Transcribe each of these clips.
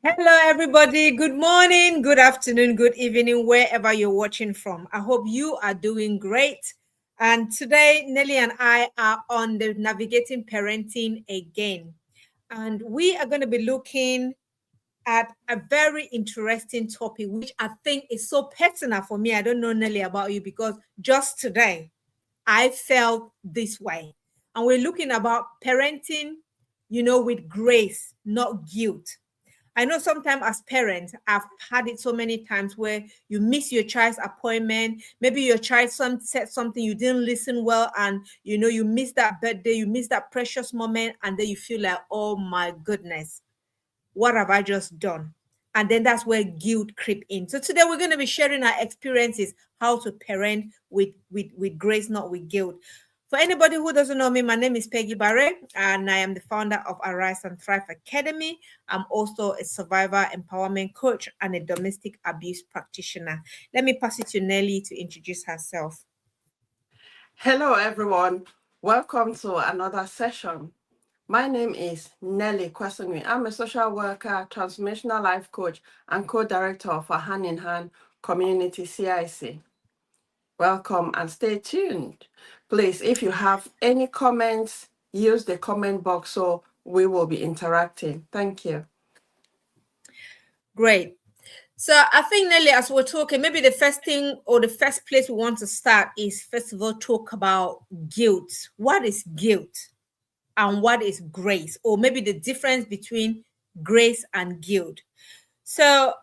Hello, everybody. Good morning, good afternoon, good evening, wherever you're watching from. I hope you are doing great. And today, Nelly and I are on the Navigating Parenting again. And we are going to be looking at a very interesting topic, which I think is so personal for me. I don't know, Nelly, about you, because just today, I felt this way. And we're looking about parenting, with grace, not guilt. I know sometimes as parents, I've had it so many times where you miss your child's appointment. Maybe your child said something, you didn't listen well, and you miss that birthday, you miss that precious moment, and then you feel like, oh my goodness, what have I just done? And then that's where guilt creep in. So today we're going to be sharing our experiences, how to parent with grace, not with guilt. For anybody who doesn't know me, my name is Peggy Barre, and I am the founder of Arise and Thrive Academy. I'm also a survivor empowerment coach and a domestic abuse practitioner. Let me pass it to Nelly to introduce herself. Hello, everyone. Welcome to another session. My name is Nelly Kwasinwi. I'm a social worker, transformational life coach, and co-director for Hand in Hand Community CIC. Welcome and stay tuned. Please, if you have any comments, use the comment box so we will be interacting. Thank you. Great. So I think, Nelly, as we're talking, maybe the first thing or the first place we want to start is, first of all, talk about guilt. What is guilt and what is grace? Or maybe the difference between grace and guilt. So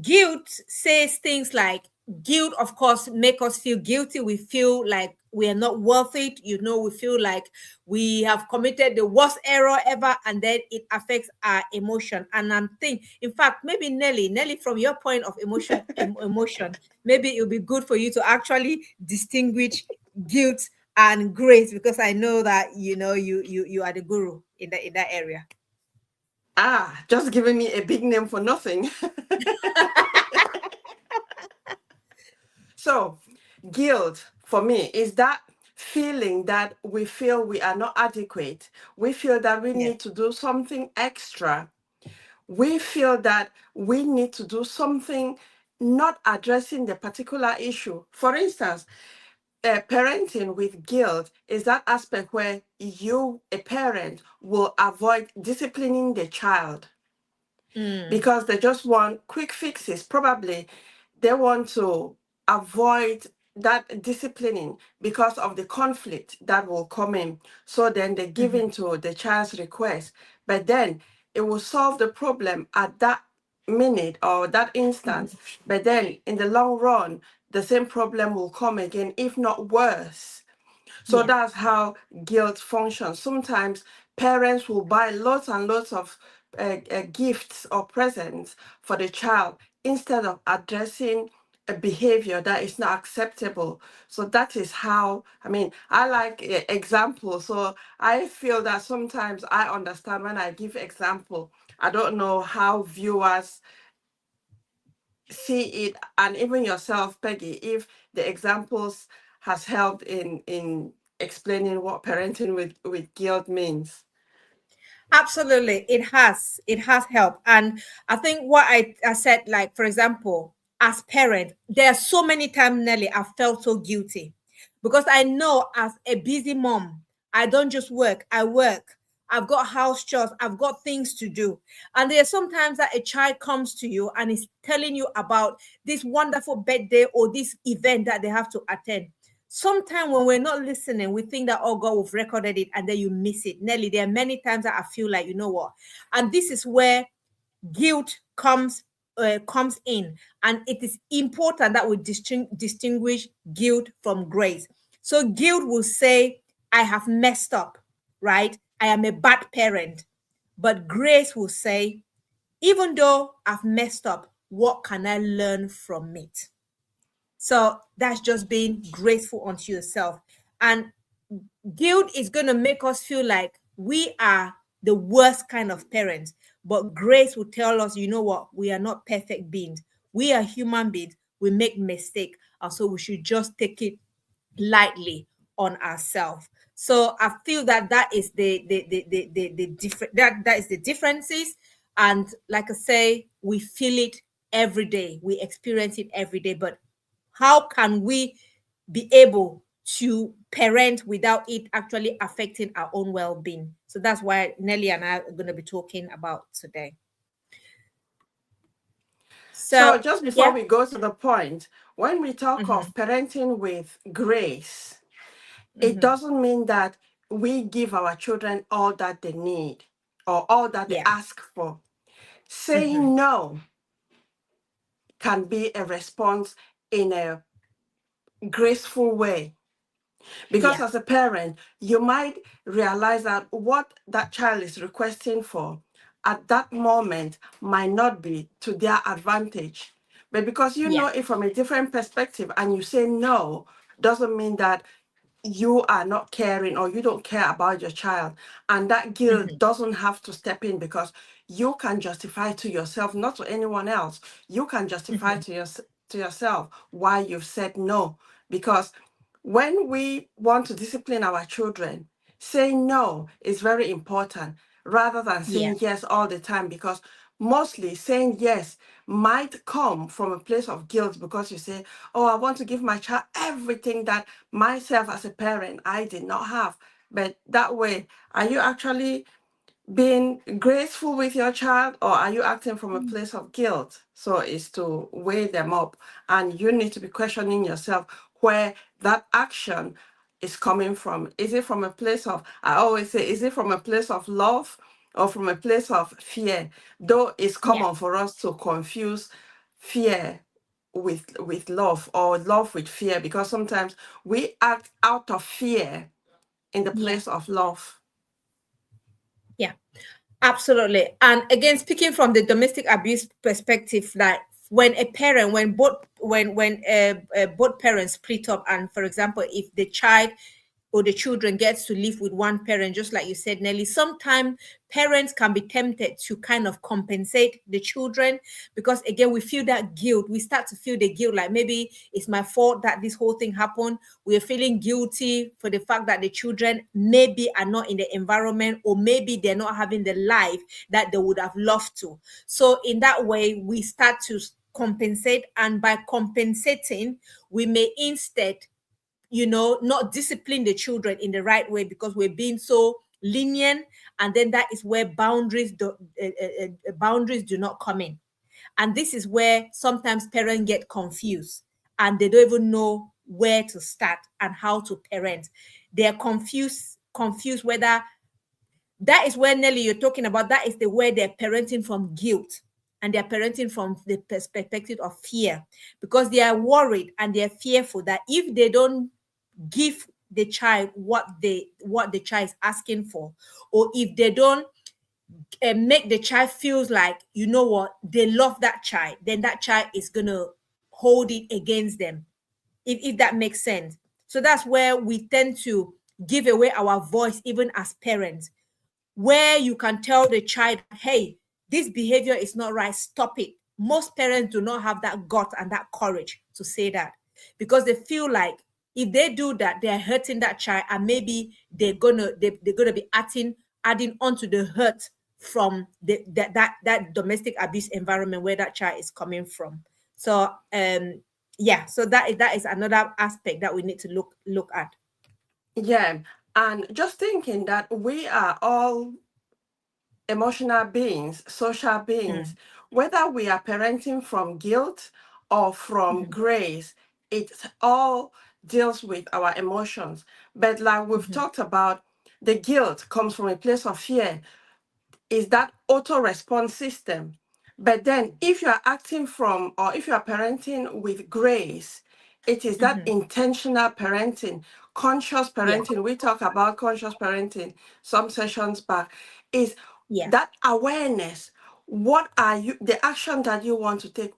guilt says things like, guilt, of course, make us feel guilty. We feel like we are not worth it. We feel like we have committed the worst error ever, and then it affects our emotion. And I'm thinking, in fact, maybe Nelly, from your point of emotion, maybe it would be good for you to actually distinguish guilt and grace, because I know that you are the guru in that area. Just giving me a big name for nothing. So, guilt for me is that feeling that we feel we are not adequate. We feel that we Yeah. need to do something extra. We feel that we need to do something not addressing the particular issue. For instance, parenting with guilt is that aspect where you, a parent, will avoid disciplining the child because they just want quick fixes. Probably they want to avoid that disciplining because of the conflict that will come in. So then they give in to the child's request, but then it will solve the problem at that minute or that instance. But then in the long run, the same problem will come again, if not worse. So Yeah. that's how guilt functions. Sometimes parents will buy lots and lots of gifts or presents for the child instead of addressing a behavior that is not acceptable. So that is how, I like examples. So I feel that sometimes I understand when I give example. I don't know how viewers see it, and even yourself, Peggy, if the examples has helped in explaining what parenting with guilt means. Absolutely, it has helped. And I think what I said, like, for example, as parent, there are so many times, Nelly, I felt so guilty, because I know as a busy mom, I don't just work, I work. I've got house chores, I've got things to do. And there are sometimes that a child comes to you and is telling you about this wonderful birthday or this event that they have to attend. Sometimes when we're not listening, we think that, oh God, we've recorded it, and then you miss it. Nelly, there are many times that I feel like, you know what? And this is where guilt comes in. And it is important that we distinguish guilt from grace. So guilt will say, I have messed up, right? I am a bad parent. But grace will say, even though I've messed up, what can I learn from it? So that's just being grateful unto yourself. And guilt is going to make us feel like we are the worst kind of parents. But grace will tell us, you know what? We are not perfect beings. We are human beings. We make mistakes. And so we should just take it lightly on ourselves. So I feel that that is the different that is the differences. And like I say, we feel it every day, we experience it every day. But how can we be able to parent without it actually affecting our own well-being? So that's why Nelly and I are going to be talking about today. So So just before yeah. we go to the point, when we talk Mm-hmm, of parenting with grace, it mm-hmm. doesn't mean that we give our children all that they need or all that they Yeah. ask for. Mm-hmm. Saying no can be a response in a graceful way. Because Yeah. as a parent, you might realize that what that child is requesting for at that moment might not be to their advantage. But because you Yeah. know it from a different perspective and you say no, doesn't mean that you are not caring or you don't care about your child. And that guilt Mm-hmm, doesn't have to step in because you can justify to yourself, not to anyone else. You can justify mm-hmm. to yourself why you've said no. Because when we want to discipline our children, saying no is very important rather than Yeah. saying yes all the time, because mostly saying yes might come from a place of guilt because you say, oh, I want to give my child everything that myself as a parent I did not have. But that way, are you actually being graceful with your child, or are you acting from a place of guilt? So it's to weigh them up, and you need to be questioning yourself where that action is coming from. Is it from a place of, I always say, is it from a place of love or from a place of fear? Though it's Yeah. common for us to confuse fear with love or love with fear, because sometimes we act out of fear in the Yeah. place of love. Yeah. Absolutely. And again, speaking from the domestic abuse perspective, that when a parent, when both parents split up, and for example, if the child or the children gets to live with one parent, just like you said, Nelly, sometimes parents can be tempted to kind of compensate the children, because again, we feel that guilt. We start to feel the guilt, like maybe it's my fault that this whole thing happened. We're feeling guilty for the fact that the children maybe are not in the environment, or maybe they're not having the life that they would have loved to. So in that way, we start to compensate, and by compensating, we may instead, not discipline the children in the right way, because we're being so lenient. And then that is where boundaries do not come in. And this is where sometimes parents get confused, and they don't even know where to start and how to parent. They're confused whether, that is where, Nelly, you're talking about, that is the way they're parenting from guilt, and they're parenting from the perspective of fear, because they are worried and they're fearful that if they don't give the child what the child is asking for, or if they don't make the child feels like, what, they love that child, then that child is gonna hold it against them, if that makes sense. So that's where we tend to give away our voice, even as parents, where you can tell the child, hey, this behavior is not right, stop it. Most parents do not have that gut and that courage to say that, because they feel like if they do that, they're hurting that child, and maybe they're gonna be adding onto the hurt from that domestic abuse environment where that child is coming from. So yeah, so that is another aspect that we need to look at. Yeah, and just thinking that we are all emotional beings, social beings, Mm, whether we are parenting from guilt or from mhm, grace, it all deals with our emotions. But like we've mhm. talked about, the guilt comes from a place of fear, is that auto response system. But then, if you are acting from, or if you are parenting with grace, it is that Mhm. intentional parenting, conscious Yeah, parenting. We talk about conscious parenting some sessions back, is yeah. that awareness. What are you, the action that you want to take?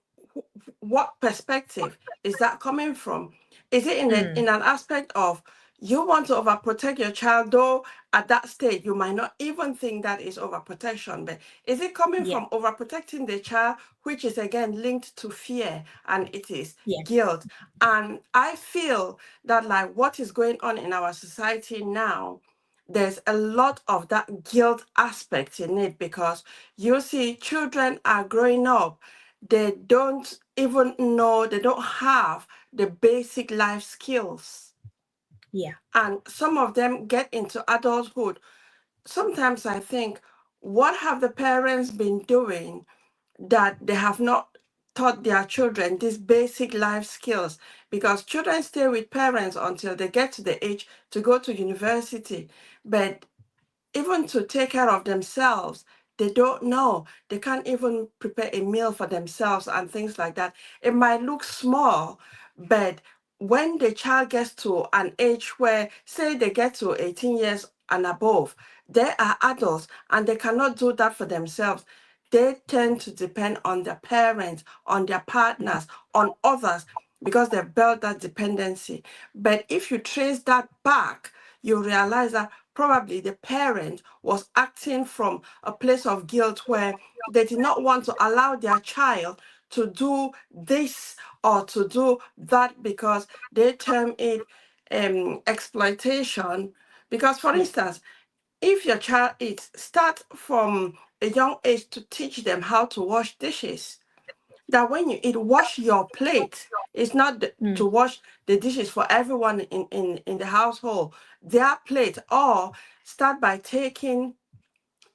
What perspective is that coming from? Is it Mm, in an aspect of you want to overprotect your child, though at that stage you might not even think that is overprotection, but is it coming yeah, from overprotecting the child, which is again linked to fear, and it is yeah. guilt? And I feel that like what is going on in our society now, there's a lot of that guilt aspect in it, because you see children are growing up, they don't even know, they don't have the basic life skills, Yeah. and some of them get into adulthood. Sometimes I think, what have the parents been doing that they have not taught their children these basic life skills? Because children stay with parents until they get to the age to go to university, but even to take care of themselves, they don't know. They can't even prepare a meal for themselves and things like that. It might look small, but when the child gets to an age where, say, they get to 18 years and above, they are adults and they cannot do that for themselves. They tend to depend on their parents, on their Yeah. partners, on others, because they've built that dependency. But if you trace that back, you realize that probably the parent was acting from a place of guilt, where they did not want to allow their child to do this or to do that, because they term it exploitation. Because, for Yeah. instance, if your child eats, start from a young age to teach them how to wash dishes, that when you eat, wash your plate. It's not to Mm. wash the dishes for everyone in the household, their plate. Or start by taking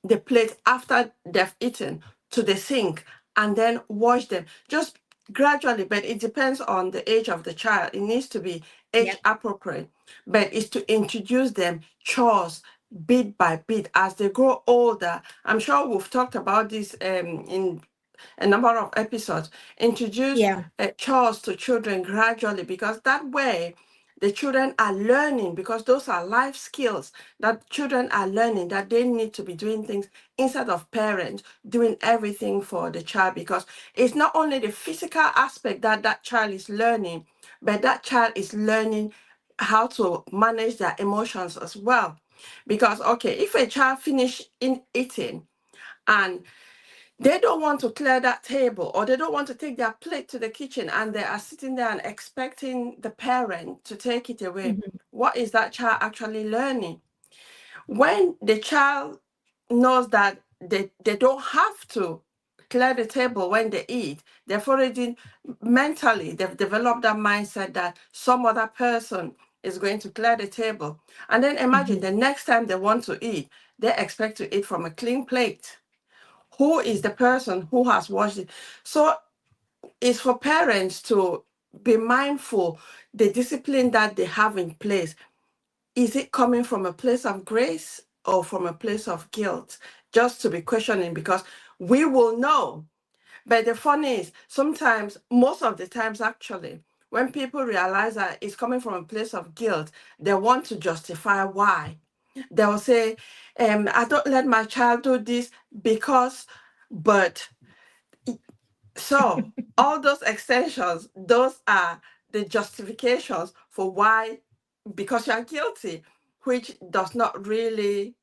the plate after they've eaten to the sink and then wash them. Just gradually, but it depends on the age of the child. It needs to be Yeah. age appropriate, but it's to introduce them chores bit by bit as they grow older. I'm sure we've talked about this in a number of episodes. Introduce Yeah. chores to children gradually, because that way the children are learning, because those are life skills that children are learning, that they need to be doing things instead of parents doing everything for the child. Because it's not only the physical aspect that that child is learning, but that child is learning how to manage their emotions as well. Because, okay, if a child finish in eating and they don't want to clear that table, or they don't want to take their plate to the kitchen, and they are sitting there and expecting the parent to take it away, Mhm. what is that child actually learning? When the child knows that they don't have to clear the table when they eat, they've already mentally, they've developed that mindset that some other person is going to clear the table. And then imagine Mhm. the next time they want to eat, they expect to eat from a clean plate. Who is the person who has watched it? So it's for parents to be mindful, the discipline that they have in place. Is it coming from a place of grace or from a place of guilt? Just to be questioning, because we will know. But the funny is, sometimes, most of the times actually, when people realize that it's coming from a place of guilt, they want to justify why. They'll say, I don't let my child do this because, but. So all those extensions, those are the justifications for why, because you're guilty, which does not really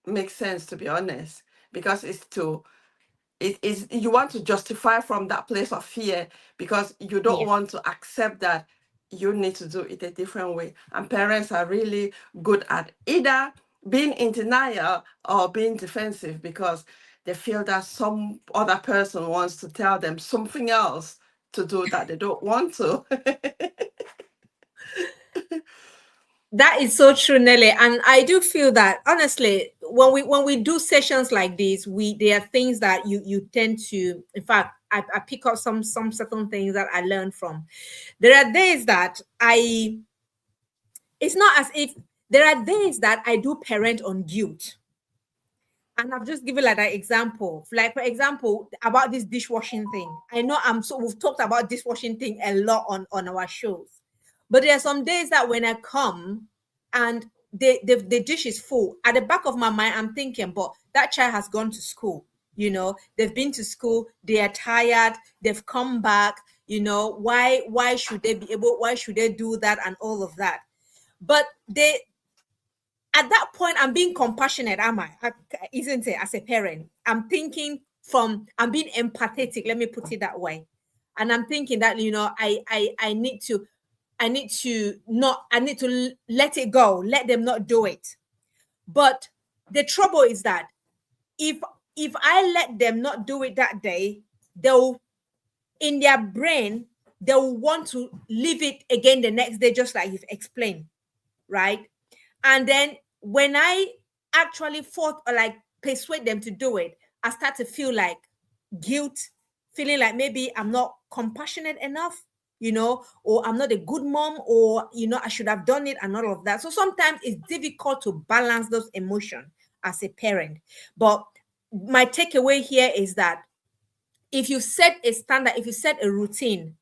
make sense, to be honest, because it is, you want to justify from that place of fear, because you don't Yeah. want to accept that you need to do it a different way. And parents are really good at either being in denial or being defensive, because they feel that some other person wants to tell them something else to do that they don't want to. That is so true, Nelly. And I do feel that honestly, when we do sessions like this, we there are things that you tend to, in fact, I pick up some certain things that I learned from. There are days that I it's not as if there are days that I do parent on guilt. And I've just given like an example. Like, for example, about this dishwashing thing. I know we've talked about dishwashing thing a lot on our shows. But there are some days that when I come and the dish is full, at the back of my mind, I'm thinking, but that child has gone to school. They've been to school, they are tired, they've come back, why should they be able, why should they do that and all of that? But they at that point, I'm being compassionate, am I? Isn't it? As a parent, I'm thinking I'm being empathetic. Let me put it that way. And I'm thinking that I need to let it go, let them not do it. But the trouble is that if if I let them not do it that day, they'll, in their brain, they'll want to leave it again the next day, just like you've explained, right? And then when I actually fought or like persuade them to do it, I start to feel like guilt, feeling like maybe I'm not compassionate enough, or I'm not a good mom, or I should have done it and all of that. So sometimes it's difficult to balance those emotions as a parent. But my takeaway here is that if you set a standard, if you set a routine,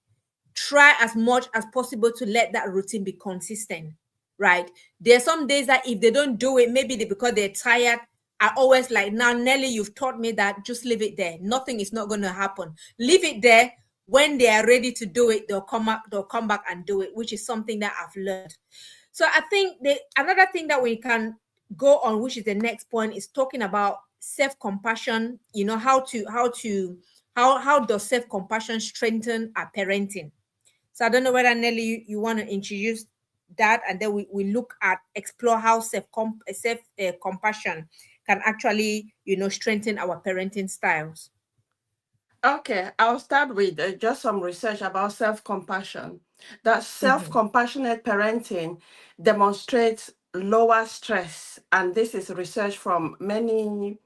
try as much as possible to let that routine be consistent, right? There are some days that if they don't do it, maybe because they're tired, I always like, now, Nelly, you've taught me that, just leave it there. Nothing is not going to happen. Leave it there. When they are ready to do it, they'll come back and do it, which is something that I've learned. So I think another thing that we can go on, which is the next point, is talking about self-compassion. How does self-compassion strengthen our parenting? So I don't know whether, Nelly, you want to introduce that, and then we look at explore how compassion can actually strengthen our parenting styles. Okay, I'll start with just some research about self-compassion. That Mhm. self-compassionate parenting demonstrates lower stress, and this is research from many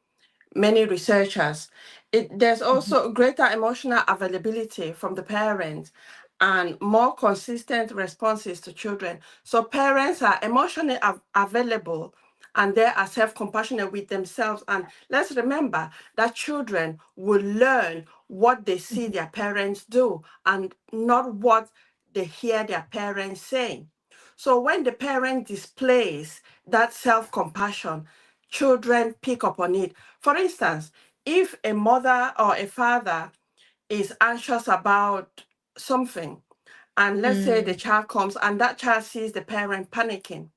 researchers. There's Mhm. also greater emotional availability from the parents and more consistent responses to children. So parents are emotionally available and they are self-compassionate with themselves. And let's remember that children will learn what they see their parents do and not what they hear their parents saying. So when the parent displays that self-compassion, children pick up on it. For instance, if a mother or a father is anxious about something, and let's say the Mm. child comes and that child sees the parent panicking,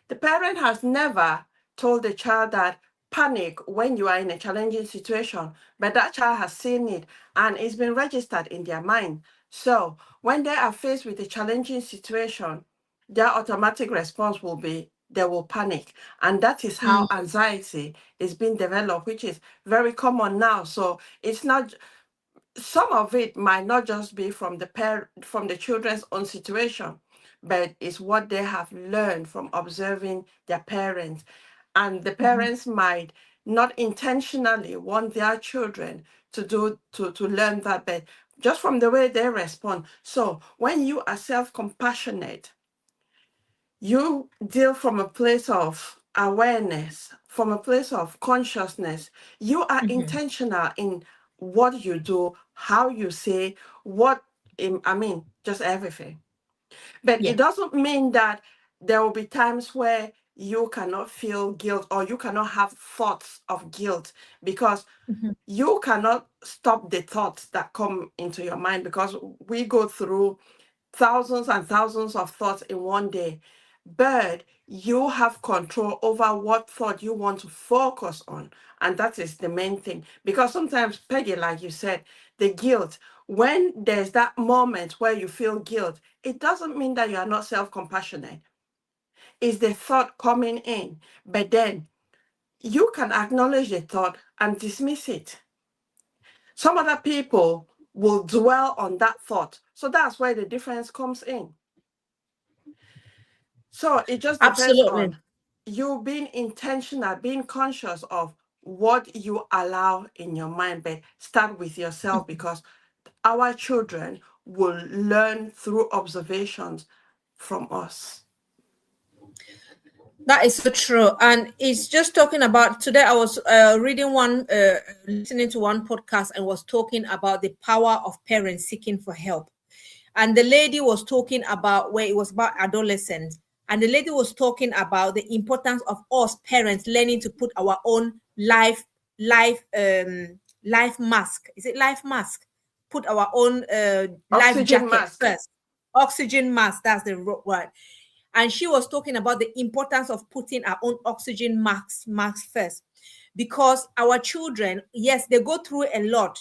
the parent has never told the child that panic when you are in a challenging situation, but that child has seen it and it's been registered in their mind. So when they are faced with a challenging situation, their automatic response will be they will panic. And that is how Mm. anxiety is being developed, which is very common now. So it's not, some of it might not just be from from the children's own situation, but it's what they have learned from observing their parents. And the Mhm. parents might not intentionally want their children to learn that, but just from the way they respond. So when you are self-compassionate, you deal from a place of awareness, from a place of consciousness. You are Mhm. intentional in what you do, how you say, I mean, just everything. But it Yeah. doesn't mean that there will be times where you cannot feel guilt or you cannot have thoughts of guilt, because Mhm. you cannot stop the thoughts that come into your mind, because we go through thousands and thousands of thoughts in one day. But you have control over what thought you want to focus on. And that is the main thing. Because sometimes, Peggy, like you said, the guilt, when there's that moment where you feel guilt, it doesn't mean that you are not self compassionate. It's the thought coming in. But then you can acknowledge the thought and dismiss it. Some other people will dwell on that thought. So that's where the difference comes in. So it just depends Absolutely. on you being intentional, being conscious of what you allow in your mind, but start with yourself, because our children will learn through observations from us. That is so true. And it's just talking about today. I was listening to one podcast and was talking about the power of parents seeking for help. And the lady was talking about where it was about adolescents. And the lady was talking about the importance of us parents learning to put our own life mask. Is it life mask? Put our own life Oxygen jacket mask. first. Oxygen mask, that's the word. And she was talking about the importance of putting our own oxygen masks first, because our children, yes, they go through a lot,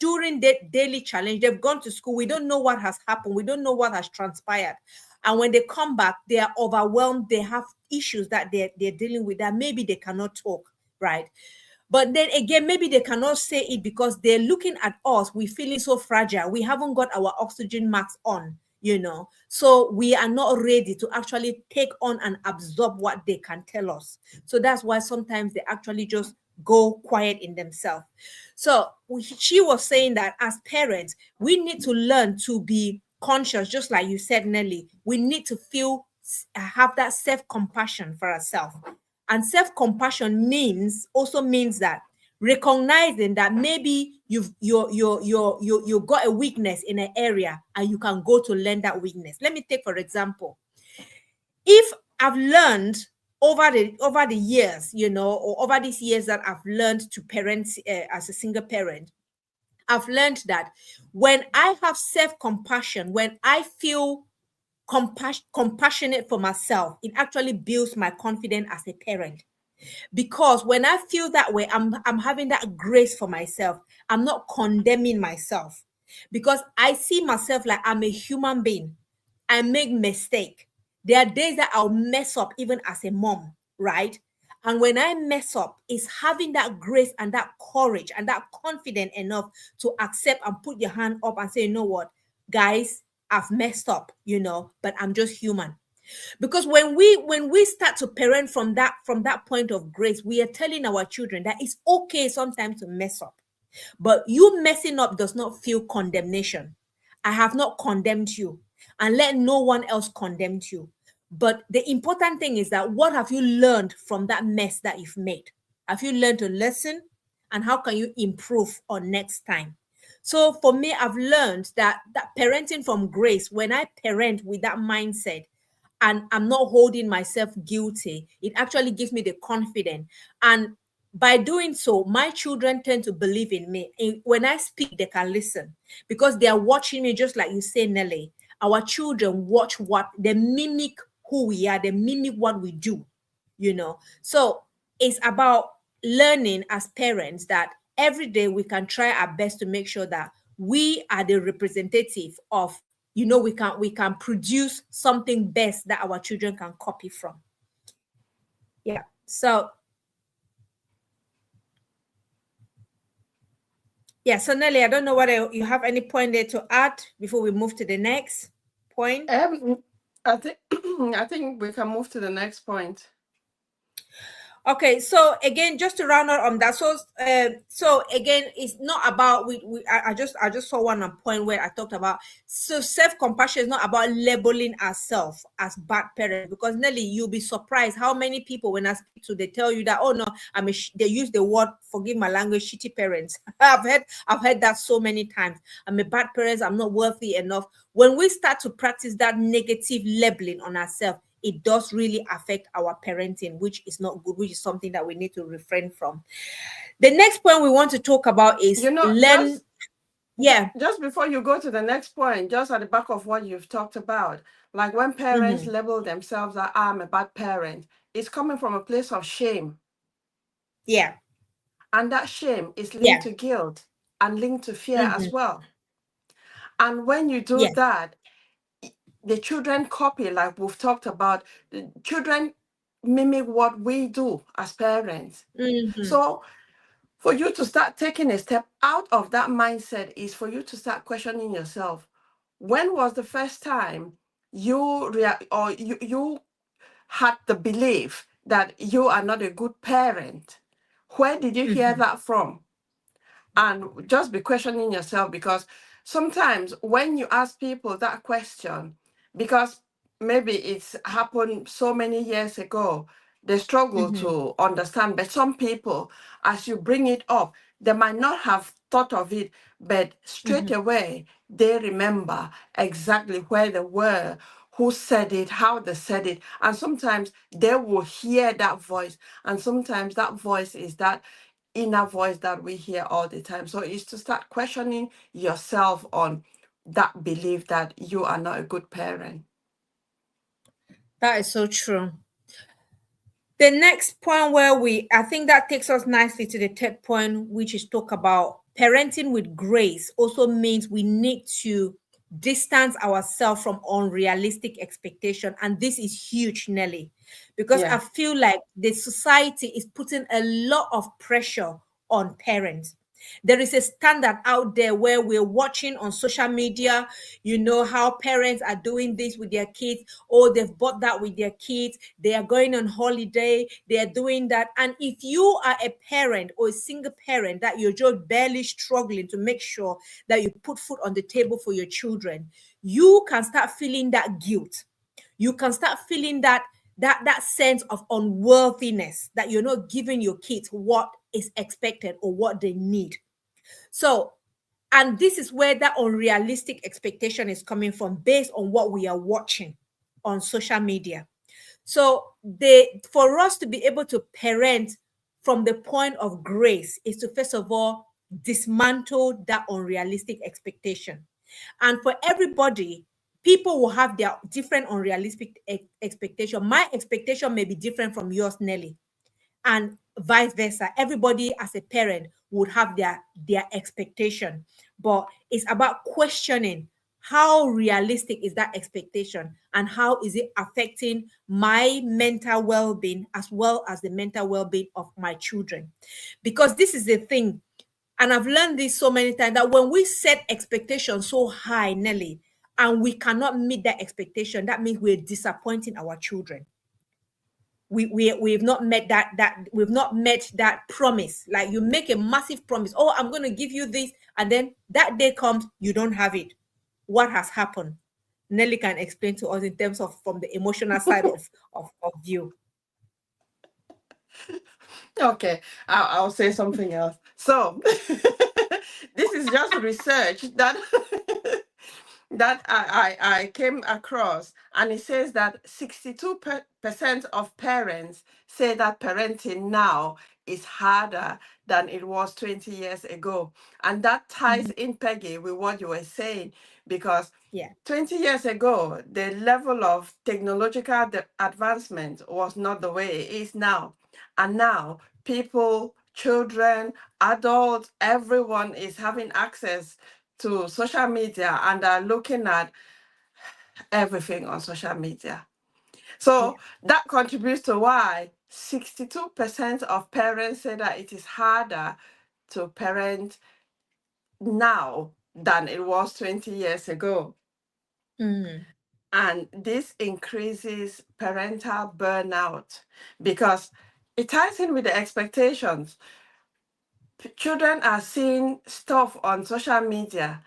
during the daily challenge. They've gone to school. We don't know what has happened. We don't know what has transpired. And when they come back, they are overwhelmed. They have issues that they're dealing with that maybe they cannot talk, right? But then again, maybe they cannot say it because they're looking at us. We're feeling so fragile. We haven't got our oxygen masks on, So we are not ready to actually take on and absorb what they can tell us. So that's why sometimes they actually just go quiet in themselves. So she was saying that as parents, we need to learn to be conscious, just like you said, Nelly. We need to have that self-compassion for ourselves. And self-compassion means that recognizing that maybe you got a weakness in an area and you can go to learn that weakness. Let me take for example, if I've learned over the years, or over these years that I've learned to parent as a single parent, I've learned that when I have self-compassion, when I feel compassionate for myself, it actually builds my confidence as a parent. Because when I feel that way, I'm having that grace for myself. I'm not condemning myself because I see myself like I'm a human being. I make mistake. There are days that I'll mess up even as a mom, right? And when I mess up, it's having that grace and that courage and that confidence enough to accept and put your hand up and say, you know what, guys, I've messed up, but I'm just human. Because when we start to parent from that point of grace, we are telling our children that it's okay sometimes to mess up, but you messing up does not feel condemnation. I have not condemned you, and let no one else condemn you. But the important thing is that what have you learned from that mess that you've made? Have you learned a lesson, and how can you improve on next time? So for me, I've learned that parenting from grace, when I parent with that mindset and I'm not holding myself guilty, it actually gives me the confidence. And by doing so, my children tend to believe in me. When I speak, they can listen because they are watching me, just like you say, Nelly. Our children watch what they mimic who we are, they mimic what we do, So it's about learning as parents that every day we can try our best to make sure that we are the representative of, we can produce something best that our children can copy from. Yeah. So yeah, so Nelly, I don't know whether you have any point there to add before we move to the next point. I think I think we can move to the next point. Okay, so again, just to round out on that, so again, it's not about I just saw one point where I talked about, so self compassion is not about labeling ourselves as bad parents, because Nelly, you'll be surprised how many people when I speak to, they tell you that, oh no, they use the word, forgive my language, shitty parents. I've heard that so many times. I'm a bad parent. I'm not worthy enough. When we start to practice that negative labeling on ourselves, it does really affect our parenting, which is not good, which is something that we need to refrain from. The next point we want to talk about is learn. Yeah. Just before you go to the next point, just at the back of what you've talked about, like when parents label themselves that I'm a bad parent, it's coming from a place of shame. Yeah. And that shame is linked to guilt and linked to fear as well. And when you do that, the children copy, like we've talked about. The children mimic what we do as parents. So for you to start taking a step out of that mindset is for you to start questioning yourself. When was the first time you had the belief that you are not a good parent? Where did you hear that from? And just be questioning yourself, because sometimes when you ask people that question, because maybe it's happened so many years ago, they struggle to understand. But some people, as you bring it up, they might not have thought of it, but straight away they remember exactly where they were, who said it, how they said it. And sometimes they will hear that voice. And sometimes that voice is that inner voice that we hear all the time. So it's to start questioning yourself on that belief that you are not a good parent. That is so true. The next point I think that takes us nicely to the third point, which is talk about parenting with grace also means we need to distance ourselves from unrealistic expectation. And this is huge, Nelly, because I Yeah. feel like the society is putting a lot of pressure on parents. There is a standard out there where we're watching on social media, how parents are doing this with their kids. Oh, they've bought that with their kids. They are going on holiday. They are doing that. And if you are a parent or a single parent that you're just barely struggling to make sure that you put food on the table for your children, you can start feeling that guilt. You can start feeling that sense of unworthiness, that you're not giving your kids what is expected or what they need. So, and this is where that unrealistic expectation is coming from, based on what we are watching on social media. So, for us to be able to parent from the point of grace is to first of all dismantle that unrealistic expectation. And for everybody, people will have their different unrealistic expectation. My expectation may be different from yours, Nelly, and vice versa. Everybody as a parent would have their expectation, but it's about questioning how realistic is that expectation and how is it affecting my mental well-being as well as the mental well-being of my children. Because this is the thing, and I've learned this so many times, that when we set expectations so high, Nelly, and we cannot meet that expectation, that means we're disappointing our children. We've not met that we've not met that promise. Like, you make a massive promise, oh, I'm going to give you this, and then that day comes, you don't have it. What has happened? Nelly can explain to us in terms of from the emotional side of view. Okay, I'll say something else. So, this is just research that I came across, and it says that 62% of parents say that parenting now is harder than it was 20 years ago. And that ties Mhm. in, Peggy, with what you were saying, because Yeah. 20 years ago, the level of technological advancement was not the way it is now. And now, people, children, adults, everyone is having access to social media and are looking at everything on social media. Yeah. So that contributes to why 62% of parents say that it is harder to parent now than it was 20 years ago. Mm. And this increases parental burnout because it ties in with the expectations. Children are seeing stuff on social media.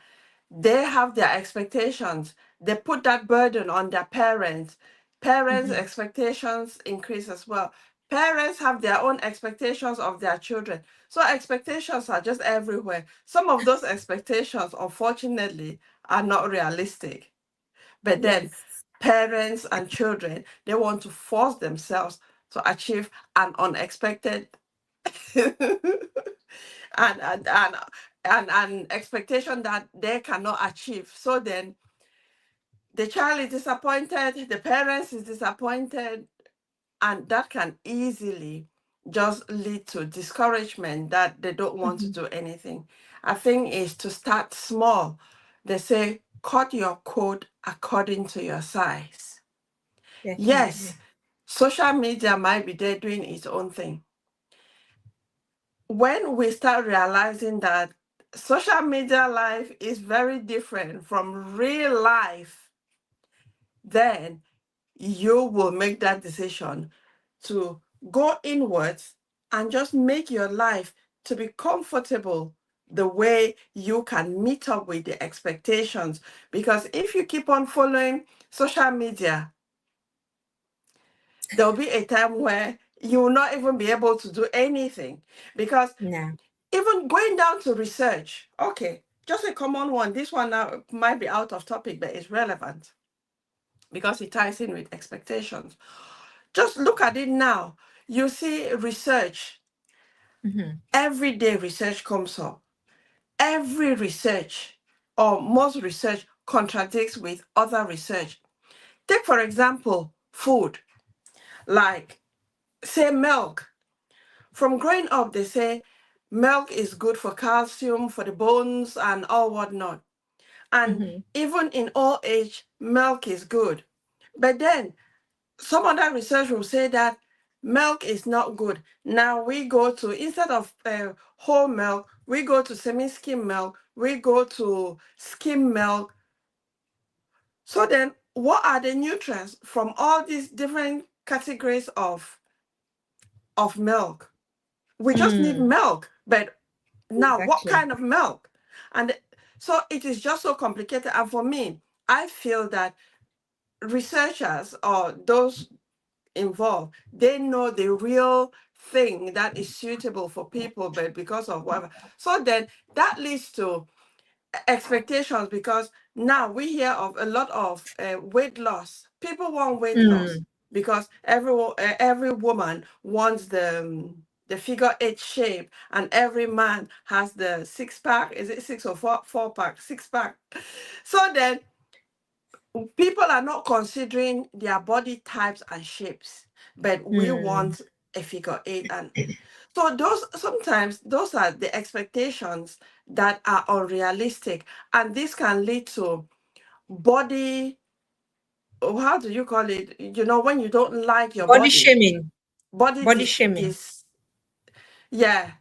They have their expectations. They put that burden on their parents. Parents' Mhm. expectations increase as well. Parents have their own expectations of their children. So expectations are just everywhere. Some of those expectations, unfortunately, are not realistic. But then Yes. parents and children, they want to force themselves to achieve an unexpected and and and and an expectation that they cannot achieve. So then the child is disappointed, the parents is disappointed, and that can easily just lead to discouragement that they don't want to Mhm. do anything. I think is to start small. They say cut your coat according to your size. Yes, Definitely. social media might be there doing its own thing. When we start realizing that social media life is very different from real life, then you will make that decision to go inwards and just make your life to be comfortable the way you can meet up with the expectations. Because if you keep on following social media, there'll be a time where you will not even be able to do anything. Because Yeah. even going down to research, okay, just a common one. This one now might be out of topic, but it's relevant because it ties in with expectations. Just look at it now. You see research, Mhm. everyday research comes up. Every research or most research contradicts with other research. Take, for example, food, like, say, milk. From growing up, they say milk is good for calcium, for the bones, and all whatnot. And Mm-hmm. even in old age, milk is good. But then some other research will say that milk is not good. Now we go to, instead of whole milk, we go to semi-skim milk, we go to skim milk. So then what are the nutrients from all these different categories of milk? We just need Mm, milk, but now what exactly. kind of milk? And so it is just so complicated. And for me, I feel that researchers or those involved, they know the real thing that is suitable for people, but because of whatever. So then that leads to expectations, because now we hear of a lot of weight loss. People want weight loss Mm, because every woman wants the figure eight shape, and every man has the six pack. Is it six or four pack? Six pack. So then people are not considering their body types and shapes, but we mm. want a figure eight. And so those, sometimes those are the expectations that are unrealistic, and this can lead to body, oh, how do you call it, when you don't like your Body body, shaming. body Body shaming. yeah,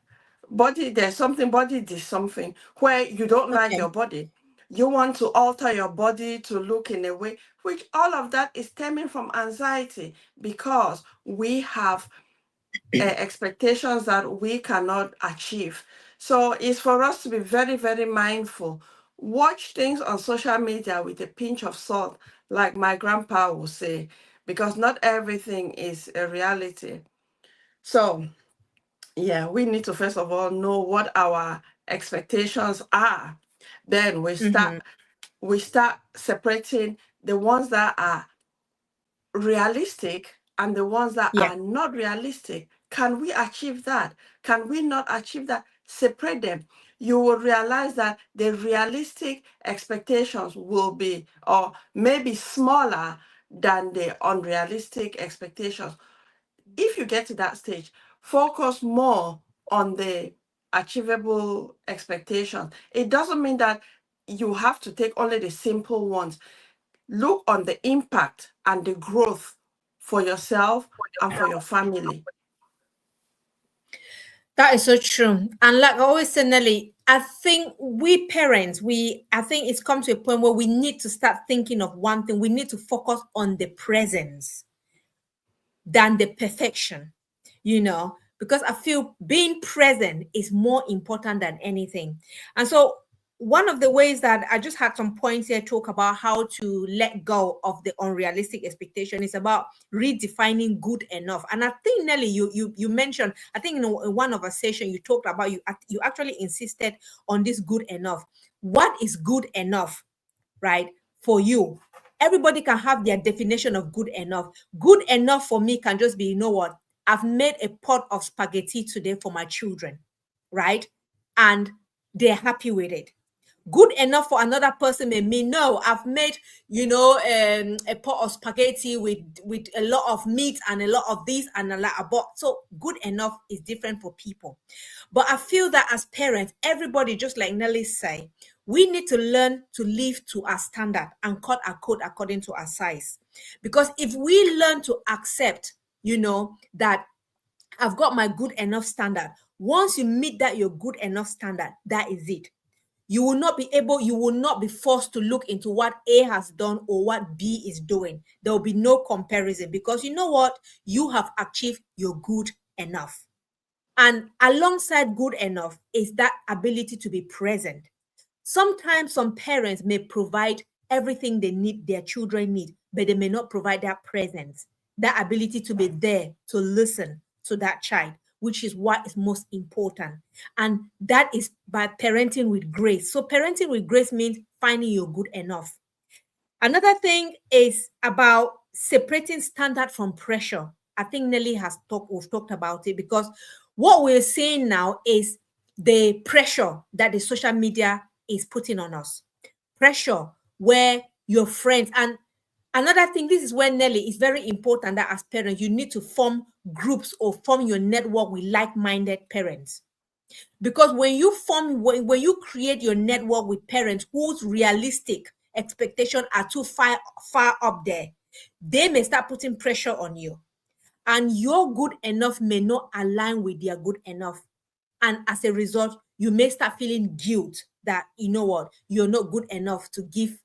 body, there's something, body did something where you don't like Okay. your body. You want to alter your body to look in a way, which all of that is stemming from anxiety, because we have expectations that we cannot achieve. So it's for us to be very, very mindful. Watch things on social media with a pinch of salt, like my grandpa would say, because not everything is a reality. So yeah, we need to first of all know what our expectations are. Then Mm-hmm. we start separating the ones that are realistic and the ones that Yeah. are not realistic. Can we achieve that? Can we not achieve that? Separate them. You will realize that the realistic expectations will be, or maybe smaller than the unrealistic expectations. If you get to that stage, focus more on the achievable expectations. It doesn't mean that you have to take only the simple ones. Look on the impact and the growth for yourself and for your family. That is so true. And like I always say, Nelly, I think we parents, I think it's come to a point where we need to start thinking of one thing. We need to focus on the presence than the perfection, because I feel being present is more important than anything. And so, one of the ways that I just had some points here talk about how to let go of the unrealistic expectation is about redefining good enough. And I think Nelly, you mentioned, I think in one of our session you talked about, you actually insisted on this good enough. What is good enough, right? For you. Everybody can have their definition of good enough. Good enough for me can just be, what? I've made a pot of spaghetti today for my children, right? And they're happy with it. Good enough for another person may mean, no, I've made, a pot of spaghetti with a lot of meat and a lot of this and a lot of but. So good enough is different for people. But I feel that as parents, everybody, just like Nelly say, we need to learn to live to our standard and cut our coat according to our size. Because if we learn to accept, that I've got my good enough standard, once you meet that your good enough standard, that is it. You will not be forced to look into what A has done or what B is doing. There will be no comparison, because you know what? You have achieved your good enough. And alongside good enough is that ability to be present. Sometimes some parents may provide everything their children need, but they may not provide that presence, that ability to be there to listen to that child, which is what is most important. And that is by parenting with grace. So parenting with grace means finding your good enough. Another thing is about separating standard from pressure. I think Nelly we've talked about it, because what we're seeing now is the pressure that the social media is putting on us. Pressure where your friends, and another thing, this is where Nelly is very important, that as parents, you need to form groups or form your network with like-minded parents. Because when you create your network with parents whose realistic expectation are too far up there, they may start putting pressure on you, and your good enough may not align with their good enough. And as a result, you may start feeling guilt that, you know what, you're not good enough to give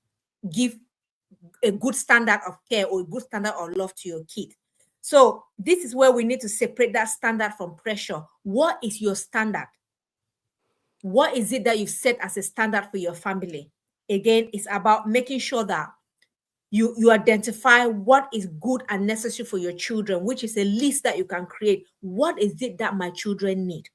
a good standard of care or a good standard of love to your kid. So this is where we need to separate that standard from pressure. What is your standard? What is it that you've set as a standard for your family? Again, it's about making sure that you identify what is good and necessary for your children, which is a list that you can create. What is it that my children need?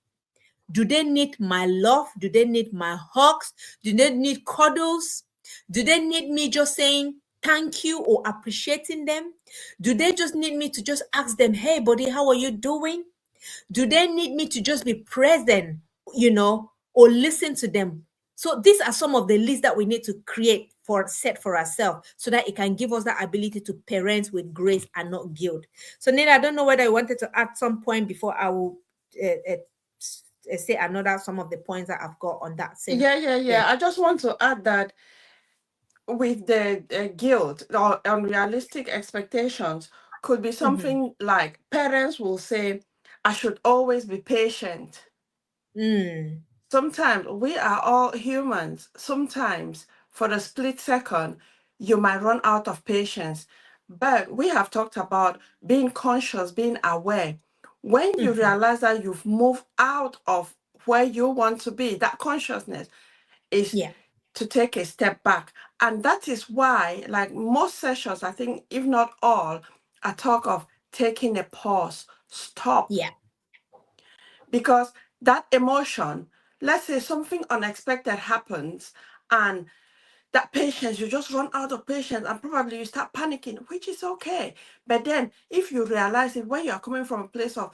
Do they need my love? Do they need my hugs? Do they need cuddles? Do they need me just saying thank you or appreciating them? Do they just need me to just ask them, hey, buddy, how are you doing? Do they need me to just be present, or listen to them? So these are some of the lists that we need to create for set for ourselves so that it can give us that ability to parent with grace and not guilt. So Nina, I don't know whether I wanted to add some point before I will say another some of the points that I've got on that same Yeah. thing. I just want to add that with the guilt or unrealistic expectations could be Mm-hmm. something like parents will say, I should always be patient. Mm. Sometimes we are all humans. Sometimes for a split second, you might run out of patience. But we have talked about being conscious, being aware. When you Mm-hmm. realize that you've moved out of where you want to be, that consciousness is Yeah. to take a step back. And that is why, like most sessions, I think, if not all, I talk of taking a pause, stop. Yeah. Because that emotion, let's say something unexpected happens, and that patience, you just run out of patience and probably you start panicking, which is okay. But then if you realize it, when you're coming from a place of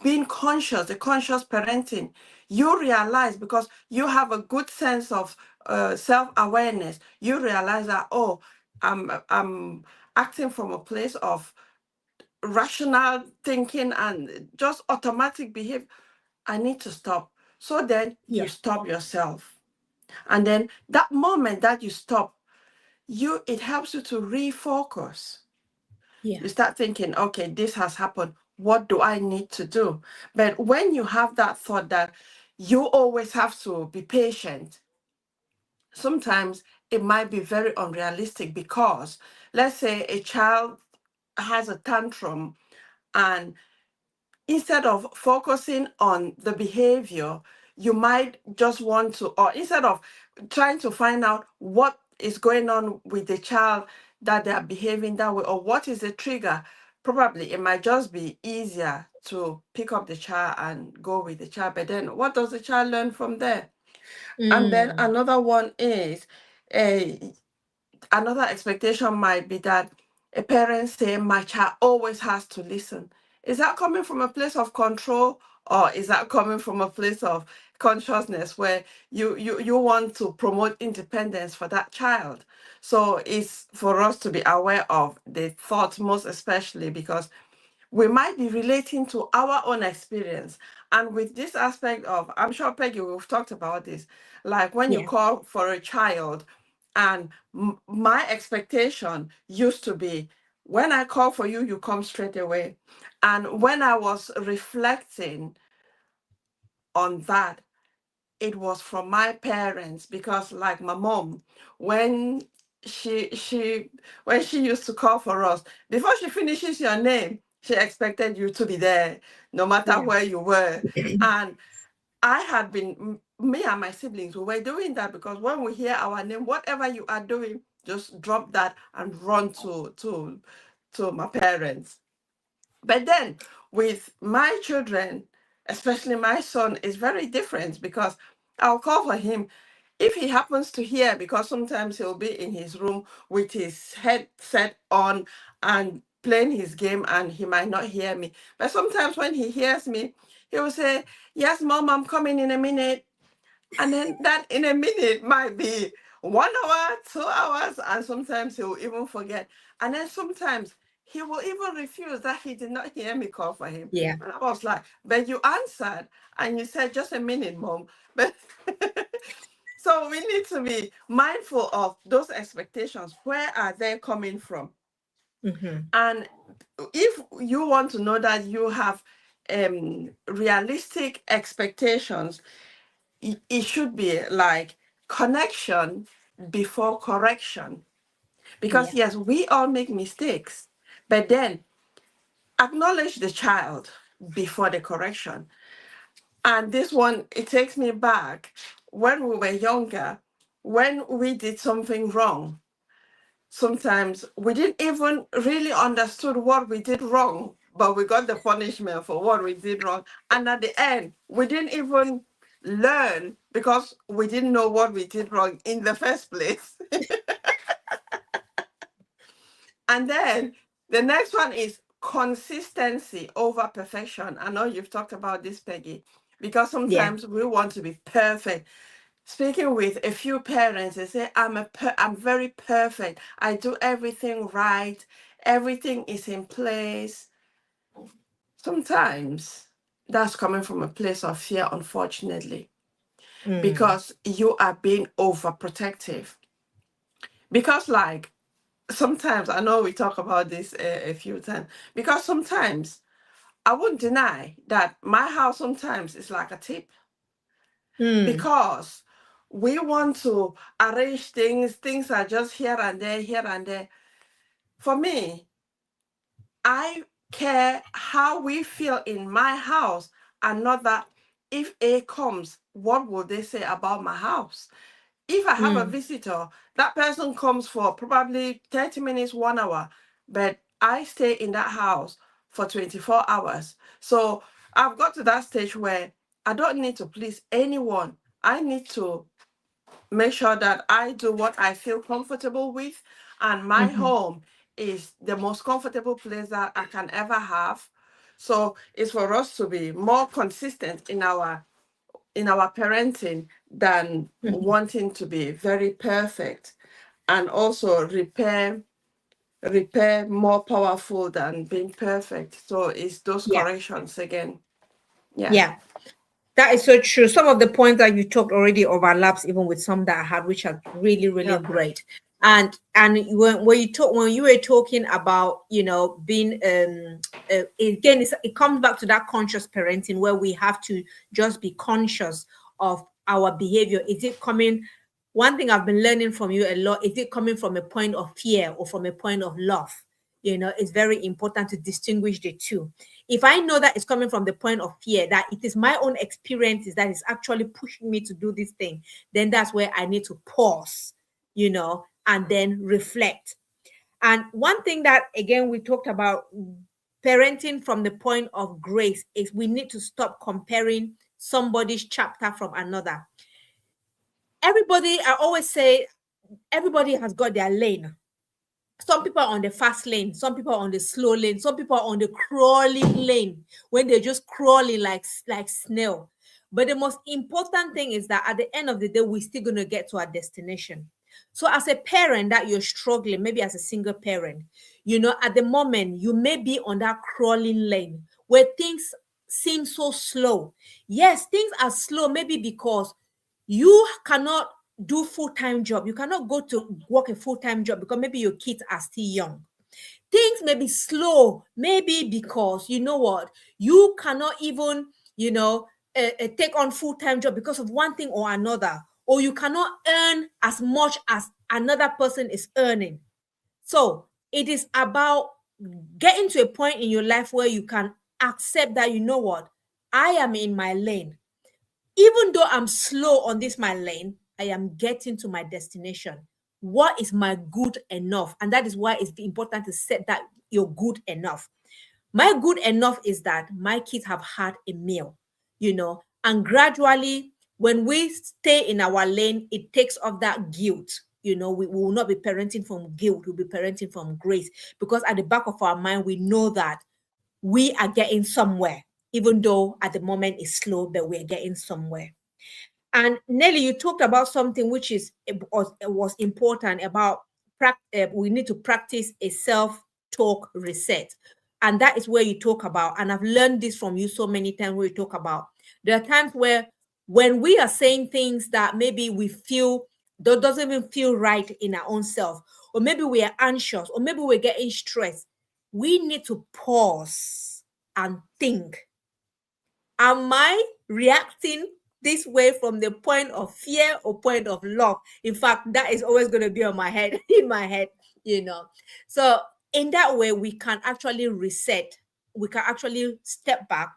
being conscious, the conscious parenting, you realize, because you have a good sense of self-awareness, you realize that, oh, I'm acting from a place of rational thinking and just automatic behavior. I need to stop. So then you Yeah. stop yourself. And then that moment that you stop, it helps you to refocus. Yeah. You start thinking, okay, this has happened. What do I need to do? But when you have that thought that you always have to be patient, sometimes it might be very unrealistic, because let's say a child has a tantrum, and instead of focusing on the behavior, you might just want to, or instead of trying to find out what is going on with the child that they are behaving that way, or what is the trigger, probably it might just be easier to pick up the child and go with the child. But then what does the child learn from there? And then Mm. another one is, another expectation might be that a parent say my child always has to listen. Is that coming from a place of control, or is that coming from a place of consciousness where you want to promote independence for that child? So it's for us to be aware of the thoughts, most especially because we might be relating to our own experience. And with this aspect of, I'm sure Peggy, we've talked about this, like when you Yeah. call for a child, and my expectation used to be, when I call for you, you come straight away. And when I was reflecting on that, it was from my parents, because like my mom, when she when she used to call for us, before she finishes your name, she expected you to be there no matter Yeah. where you were. And I had been me and my siblings, we were doing that, because when we hear our name, whatever you are doing, just drop that and run to my parents. But then with my children, especially my son, is very different, because I'll call for him if he happens to hear, because sometimes he'll be in his room with his headset on and playing his game, and he might not hear me. But sometimes when he hears me, he will say, yes, mom, I'm coming in a minute. And then that in a minute might be 1 hour, 2 hours, and sometimes he'll even forget. And then sometimes he will even refuse that he did not hear me call for him. Yeah. And I was like, but you answered and you said, just a minute, mom. But so we need to be mindful of those expectations. Where are they coming from? Mm-hmm. And if you want to know that you have realistic expectations, it should be like connection before correction. Because Yeah. yes, we all make mistakes, but then acknowledge the child before the correction. And this one, it takes me back when we were younger, when we did something wrong. Sometimes we didn't even really understood what we did wrong, but we got the punishment for what we did wrong. And at the end, we didn't even learn because we didn't know what we did wrong in the first place. And then the next one is consistency over perfection. I know you've talked about this, Peggy, because Yeah. sometimes we want to be perfect. Speaking with a few parents, they say, I'm very perfect. I do everything right. Everything is in place. Sometimes that's coming from a place of fear, unfortunately, Mm. because you are being overprotective. Because, like, sometimes I know we talk about this a few times, because sometimes I won't deny that my house sometimes is like a tip, Mm. because we want to arrange things. Things are just here and there, here and there. For me, I care how we feel in my house, and not that if A comes, what will they say about my house? If I have a Mm. visitor, that person comes for probably 30 minutes, 1 hour, but I stay in that house for 24 hours. So I've got to that stage where I don't need to please anyone. I need to make sure that I do what I feel comfortable with, and my Mm-hmm. home is the most comfortable place that I can ever have. So it's for us to be more consistent in our parenting than Mm-hmm. wanting to be very perfect, and also repair more powerful than being perfect. So it's those Yeah. corrections again. Yeah. Yeah. That is so true. Some of the points that you talked already overlaps even with some that I had, which are really, really Yeah. great. And when you were talking about, being again, it comes back to that conscious parenting where we have to just be conscious of our behavior. Is it coming? One thing I've been learning from you a lot, is it coming from a point of fear or from a point of love? It's very important to distinguish the two. If I know that it's coming from the point of fear, that it is my own experiences that is actually pushing me to do this thing, then that's where I need to pause, and then reflect. And one thing that, again, we talked about parenting from the point of grace is we need to stop comparing somebody's chapter from another. Everybody, I always say, everybody has got their lane. Some people are on the fast lane, some people are on the slow lane, some people are on the crawling lane when they're just crawling like snail. But the most important thing is that at the end of the day, we're still going to get to our destination. So as a parent that you're struggling, maybe as a single parent, at the moment you may be on that crawling lane where things seem so slow. Yes, things are slow maybe because you cannot do full-time job. You cannot go to work a full-time job because maybe your kids are still young. Things may be slow, maybe because you know what, you cannot even, take on full-time job because of one thing or another, or you cannot earn as much as another person is earning. So it is about getting to a point in your life where you can accept that, you know what, I am in my lane. Even though I'm slow on this my lane, I am getting to my destination. What is my good enough? And that is why it's important to set that you're good enough. My good enough is that my kids have had a meal, and gradually, when we stay in our lane, it takes off that guilt. We will not be parenting from guilt, we'll be parenting from grace, because at the back of our mind, we know that we are getting somewhere, even though at the moment it's slow, but we're getting somewhere. And Nelly, you talked about something which was important about we need to practice a self talk reset. And that is where you talk about, and I've learned this from you so many times where you talk about, there are times where when we are saying things that maybe we feel that doesn't even feel right in our own self, or maybe we are anxious, or maybe we're getting stressed, we need to pause and think, am I reacting this way from the point of fear or point of love? In fact, that is always going to be on my head, in my head, you know. So in that way, we can actually reset. We can actually step back,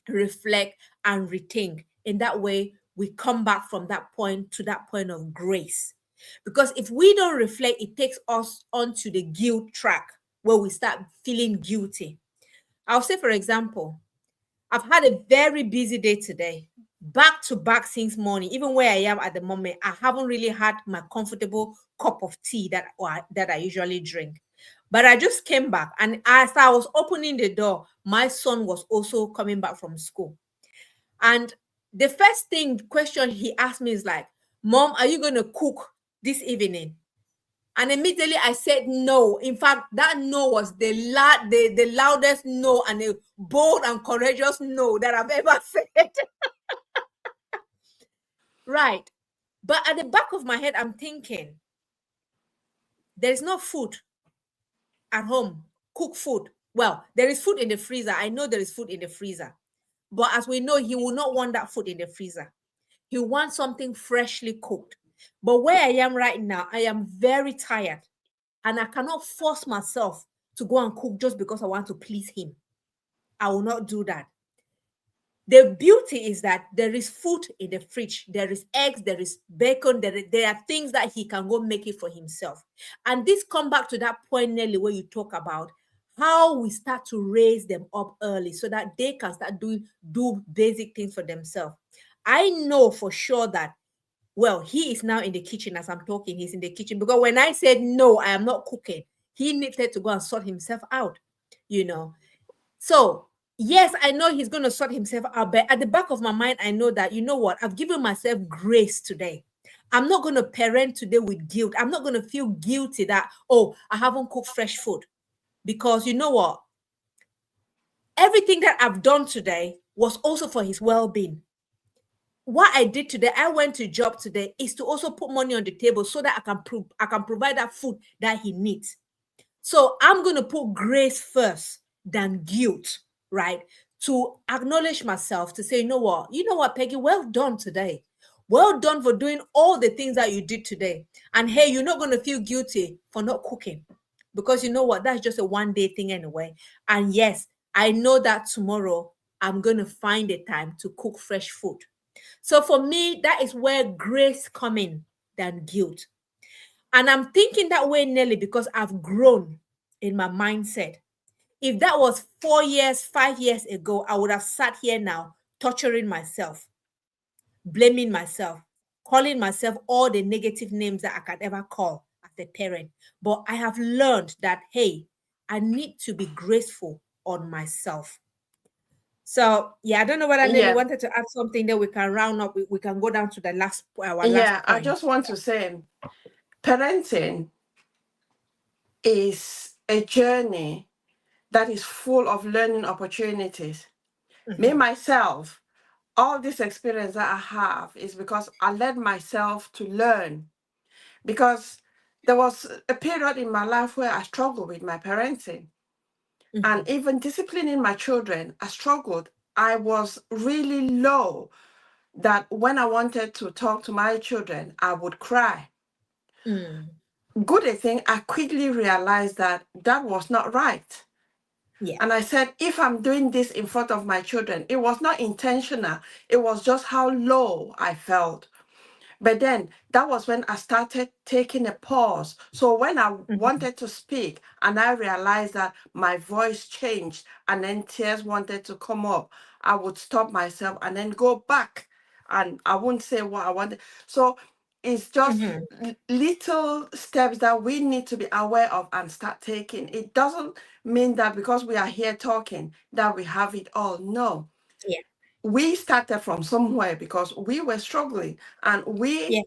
reflect, and rethink. In that way, we come back from that point to that point of grace. Because if we don't reflect, it takes us onto the guilt track where we start feeling guilty. I'll say, for example, I've had a very busy day today, back to back since morning. Even where I am at the moment, I haven't really had my comfortable cup of tea that I usually drink. But I just came back, and as I was opening the door, my son was also coming back from school. And the first thing question he asked me is like, "Mom, are you going to cook this evening?" And immediately I said no. In fact, that no was the loudest no, and a bold and courageous no that I've ever said. Right. But at the back of my head, I'm thinking, there's no food at home, cook food. Well, there is food in the freezer. I know there is food in the freezer. But as we know, he will not want that food in the freezer. He wants something freshly cooked. But where I am right now, I am very tired, and I cannot force myself to go and cook just because I want to please him. I will not do that. The beauty is that there is food in the fridge. There is eggs, there is bacon, there are things that he can go make it for himself. And this come back to that point, Nelly, where you talk about how we start to raise them up early so that they can start do basic things for themselves. I know for sure that, well, he is now in the kitchen as I'm talking. He's in the kitchen because when I said no, I am not cooking, he needed to go and sort himself out, you know. So, yes, I know he's going to sort himself out, but at the back of my mind, I know that, you know what, I've given myself grace today. I'm not going to parent today with guilt. I'm not going to feel guilty that, oh, I haven't cooked fresh food. Because you know what? Everything that I've done today was also for his well being. What I did today, I went to job today, is to also put money on the table so that I can provide that food that he needs. So I'm going to put grace first than guilt, right? To acknowledge myself, to say, you know what, Peggy, well done today. Well done for doing all the things that you did today. And hey, you're not going to feel guilty for not cooking, because you know what, that's just a one day thing anyway. And yes, I know that tomorrow I'm going to find a time to cook fresh food. So for me, that is where grace come in than guilt. And I'm thinking that way, Nelly, because I've grown in my mindset. If that was 4 years, 5 years ago, I would have sat here now torturing myself, blaming myself, calling myself all the negative names that I could ever call as a parent. But I have learned that, hey, I need to be graceful on myself. So yeah, I don't know whether Nelly Yeah, wanted to add something that we can round up. We can go down to the last our last yeah. I point. just want to say, parenting is a journey that is full of learning opportunities. Me, Mhm. myself, all this experience that I have is because I led myself to learn. Because there was a period in my life where I struggled with my parenting and Mhm. even disciplining my children. I struggled. I was really low that when I wanted to talk to my children, I would cry. Mm. Good thing, I quickly realized that that was not right. Yeah. And I said, if I'm doing this in front of my children, it was not intentional. It was just how low I felt. But then that was when I started taking a pause. So when I Mhm. wanted to speak and I realized that my voice changed and then tears wanted to come up, I would stop myself and then go back and I wouldn't say what I wanted. So it's just Mhm. little steps that we need to be aware of and start taking. It doesn't mean that because we are here talking that we have it all. No, Yeah. we started from somewhere because we were struggling and we Yeah.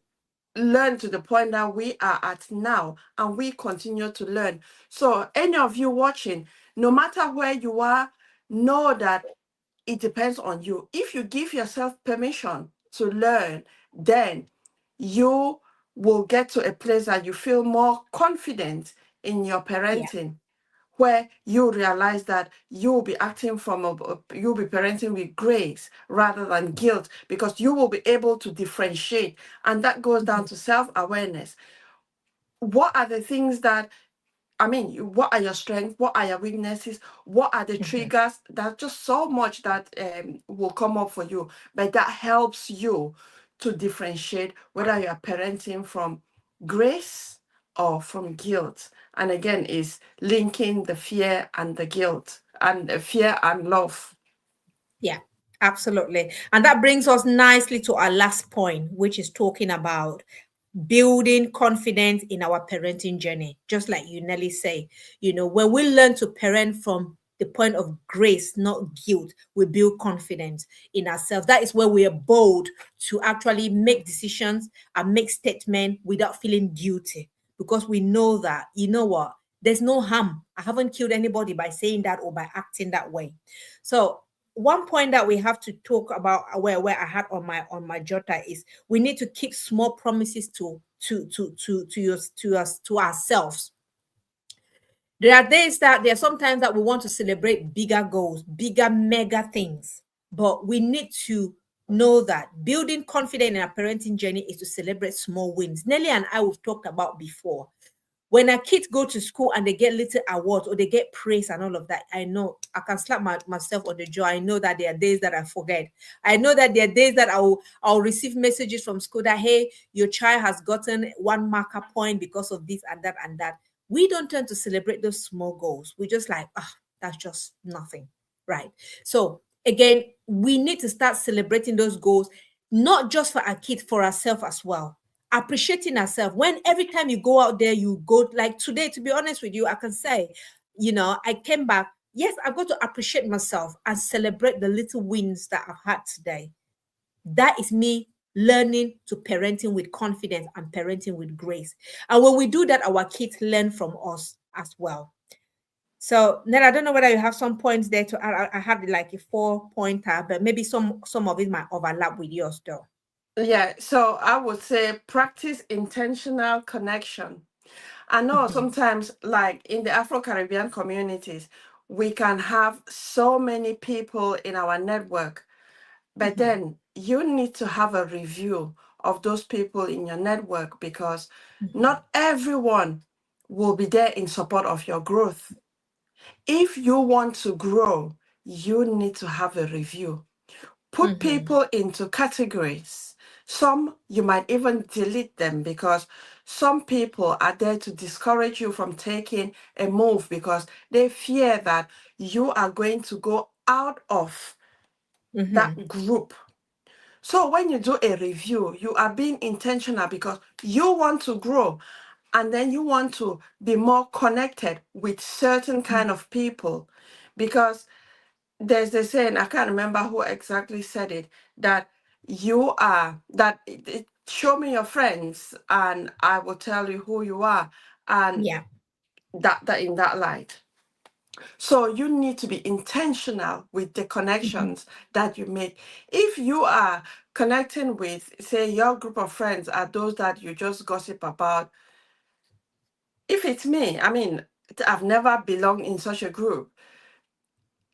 learn to the point that we are at now, and we continue to learn. So any of you watching, no matter where you are, know that it depends on you. If you give yourself permission to learn, then you will get to a place that you feel more confident in your Yeah. parenting, where you realize that you'll be acting from you'll be parenting with grace rather than guilt, because you will be able to differentiate. And that goes down Mhm. to self-awareness. What are the things that, I mean, what are your strengths? What are your weaknesses? What are the Mhm. triggers? There's just so much that will come up for you, but that helps you to differentiate whether you are parenting from grace or from guilt. And again, is linking the fear and the guilt, and the fear and love. Yeah, absolutely. And that brings us nicely to our last point, which is talking about building confidence in our parenting journey. Just like you, Nelly, say, when we learn to parent from the point of grace, not guilt, we build confidence in ourselves. That is where we are bold to actually make decisions and make statements without feeling guilty, because we know that, what, there's no harm. I haven't killed anybody by saying that or by acting that way. So one point that we have to talk about, where I had on my jotter, is we need to keep small promises to ourselves. There are sometimes that we want to celebrate bigger goals, bigger mega things, but we need to know that building confidence in our parenting journey is to celebrate small wins. Nelly and I, we've talked about before, when our kids go to school and they get little awards or they get praise and all of that, I know I can slap myself on the jaw. I know that there are days that I forget. I know that there are days that I'll receive messages from school that, hey, your child has gotten one marker point because of this and that and that. We don't tend to celebrate those small goals. We just like, that's just nothing, right? So again, we need to start celebrating those goals, not just for our kids, for ourselves as well. Appreciating ourselves. When every time you go out there, you go, like today, to be honest with you, I can say, I came back. Yes, I've got to appreciate myself and celebrate the little wins that I've had today. That is me learning to parenting with confidence and parenting with grace. And when we do that, our kids learn from us as well. So then I don't know whether you have some points there to add. I had like a 4 pointer, but maybe some of it might overlap with yours though. Yeah, so I would say practice intentional connection. I know Mhm. sometimes, like in the Afro Caribbean communities, we can have so many people in our network, but Mhm. then you need to have a review of those people in your network, because Mhm. not everyone will be there in support of your growth. If you want to grow, you need to have a review. Put Mhm. people into categories. Some you might even delete them, because some people are there to discourage you from taking a move, because they fear that you are going to go out of Mhm. that group. So when you do a review, you are being intentional because you want to grow, and then you want to be more connected with certain kind of people, because there's the saying, I can't remember who exactly said it, that show me your friends and I will tell you who you are, and Yeah. that in that light. So you need to be intentional with the Mhm. connections that you make. If you are connecting with, say, your group of friends are those that you just gossip about, if it's me, I mean, I've never belonged in such a group.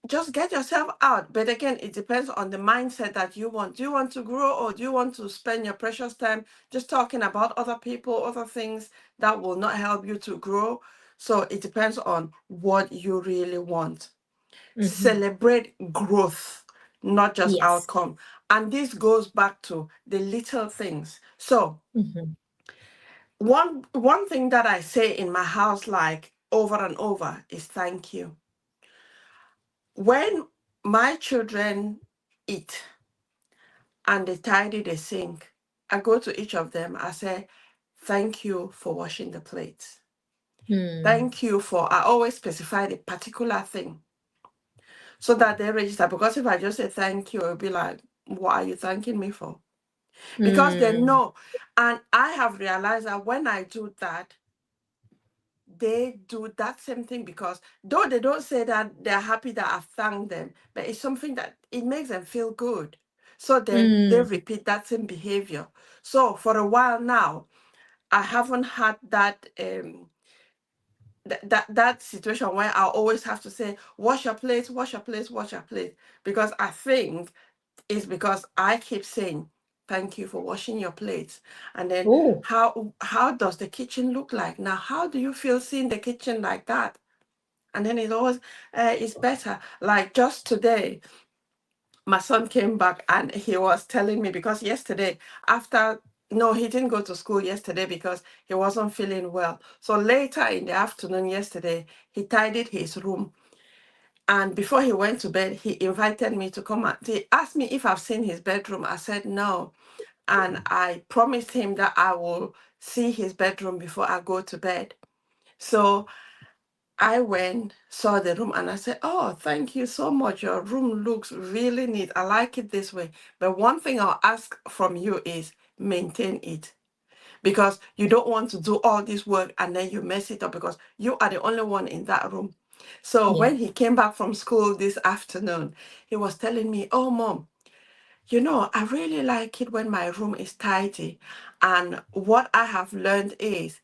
Just get yourself out. But again, it depends on the mindset that you want. Do you want to grow, or do you want to spend your precious time just talking about other people, other things that will not help you to grow? So it depends on what you really want. Mhm. Celebrate growth, not just Yes. outcome. And this goes back to the little things. So Mhm. one thing that I say in my house, like over and over, is thank you. When my children eat and they tidy the sink, I go to each of them. I say, thank you for washing the plates. Hmm. Thank you for, I always specify the particular thing so that they register. Because if I just say thank you, it'll be like, what are you thanking me for? because they Mm. know. And I have realized that when I do that, they do that same thing, because though they don't say that they're happy that I've thanked them, but it's something that it makes them feel good. So then they Mm. repeat that same behavior. So for a while now, I haven't had that situation where I always have to say, wash your plate, wash your plate, wash your plate. Because I think it's because I keep saying, thank you for washing your plates. And then Oh, how does the kitchen look like? Now, how do you feel seeing the kitchen like that? And then it always it's better. Like just today, my son came back and he was telling me, because yesterday, after no, he didn't go to school yesterday because he wasn't feeling well. So later in the afternoon yesterday, he tidied his room. And before he went to bed, he invited me to come out. He asked me if I've seen his bedroom. I said no. And I promised him that I will see his bedroom before I go to bed. So I went, saw the room, and I said, oh, thank you so much. Your room looks really neat. I like it this way. But one thing I'll ask from you is maintain it, because you don't want to do all this work and then you mess it up, because you are the only one in that room. So yeah, when he came back from school this afternoon, he was telling me, oh, mom, I really like it when my room is tidy. And what I have learned is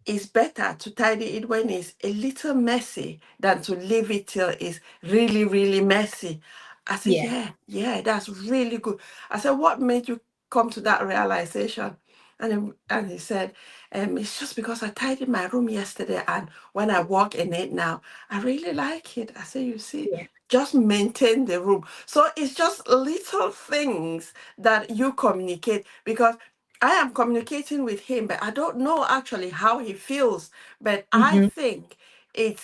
it's better to tidy it when it's a little messy than to leave it till it's really, really messy. I said, yeah, yeah, yeah, that's really good. I said, what made you come to that realization? And he said, it's just because I tidied my room yesterday, and when I walk in it now, I really like it. I said, you see, yeah, just maintain the room. So it's just little things that you communicate, because I am communicating with him, but I don't know actually how he feels. But I hmm, think he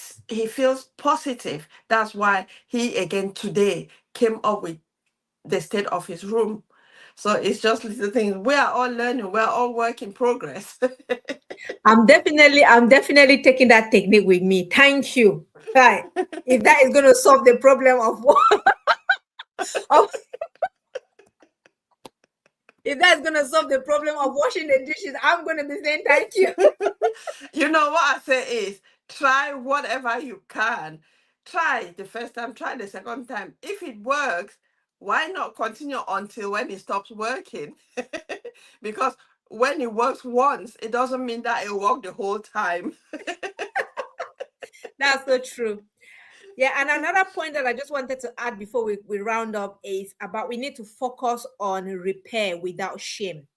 feels positive. That's why he again today came up with the state of his room. So it's just little things. We are all learning. We're all work in progress. I'm definitely taking that technique with me. Thank you. Right. If that is going to solve the problem of if that's going to solve the problem of washing the dishes, I'm going to be saying thank you. You know what I say is, try whatever you can. Try the first time, try the second time. If it works, why not continue until when it stops working? Because when it works once, it doesn't mean that it worked the whole time. That's so true. Yeah, and another point that I just wanted to add before we round up is about we need to focus on repair without shame.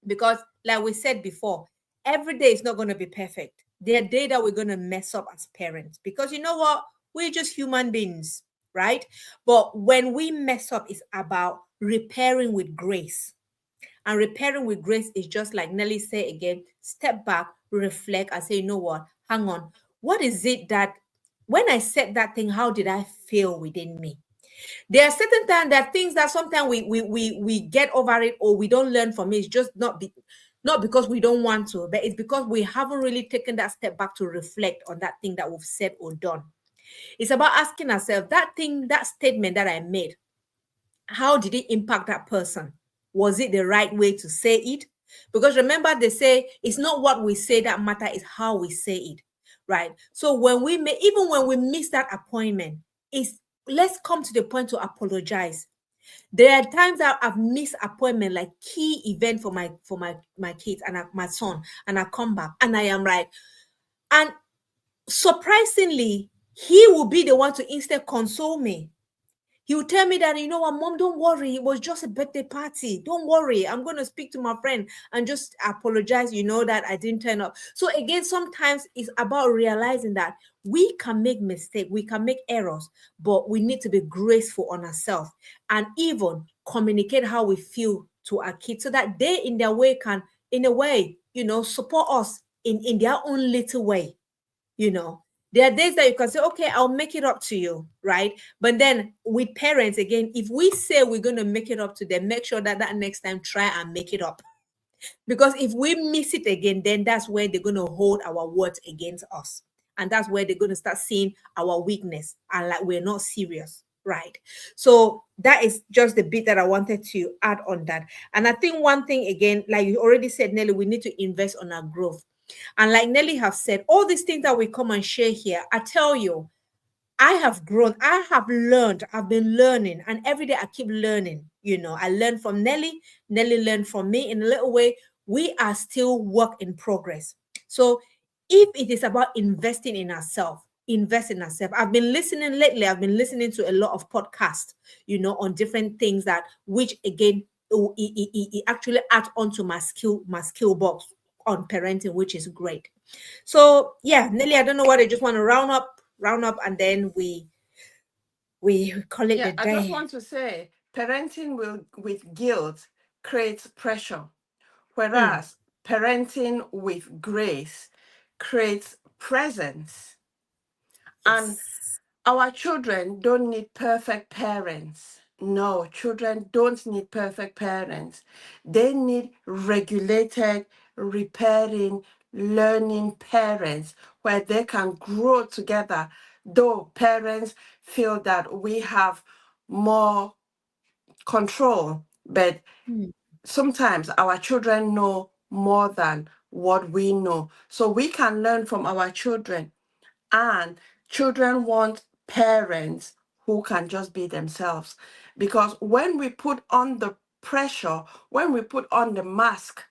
Because, like we said before, every day is not going to be perfect. There are days that we're going to mess up as parents because you know what? We're just human beings, right? But when we mess up, it's about repairing with grace. And repairing with grace is just like Nelly said again, step back, reflect, and say, you know what? Hang on. What is it that when I said that thing, how did I feel within me? There are certain times there are things that sometimes we get over it or we don't learn from it. It's just not because we don't want to, but it's because we haven't really taken that step back to reflect on that thing that we've said or done. It's about asking ourselves that thing, that statement that I made, how did it impact that person? Was it the right way to say it? Because remember, they say it's not what we say that matter, is how we say it, right? So when we may, even when we miss that appointment, is let's come to the point to apologize. There are times that I've missed appointment, like key event for my kids and my son, and I come back and I am like, and surprisingly, he will be the one to instead console me. He would tell me that, you know what, mom, don't worry. It was just a birthday party. Don't worry. I'm going to speak to my friend and just apologize, that I didn't turn up. So again, sometimes it's about realizing that we can make mistakes, we can make errors, but we need to be graceful on ourselves and even communicate how we feel to our kids so that they in their way can, in a way, support us in their own little way you know there are days that you can say, okay, I'll make it up to you, right? But then with parents, again, if we say we're going to make it up to them, make sure that next time try and make it up, because if we miss it again, then that's where they're going to hold our words against us, and that's where they're going to start seeing our weakness and like we're not serious, right? So that is just the bit that I wanted to add on that. And I think one thing again, like you already said, Nelly, we need to invest on our growth. And like Nelly have said, all these things that we come and share here, I tell you, I have grown, I have learned, I've been learning, and every day I keep learning. I learn from Nelly, Nelly learned from me in a little way. We are still work in progress. So if it is about investing in ourselves, invest in ourselves. I've been listening lately, I've been listening to a lot of podcasts, on different things that which again it actually adds onto my skill box on parenting, which is great. So yeah, Nelly, I don't know what I just want to round up, and then we call it Yeah, a I just day. want to say parenting will with guilt creates pressure, Mm, whereas parenting with grace creates presence. And yes. our children don't need perfect parents. No, children don't need perfect parents. They need regulated, repairing, learning parents where they can grow together. Though parents feel that we have more control, but Mm, sometimes our children know more than what we know. So we can learn from our children, and children want parents who can just be themselves. Because when we put on the pressure, when we put on the mask,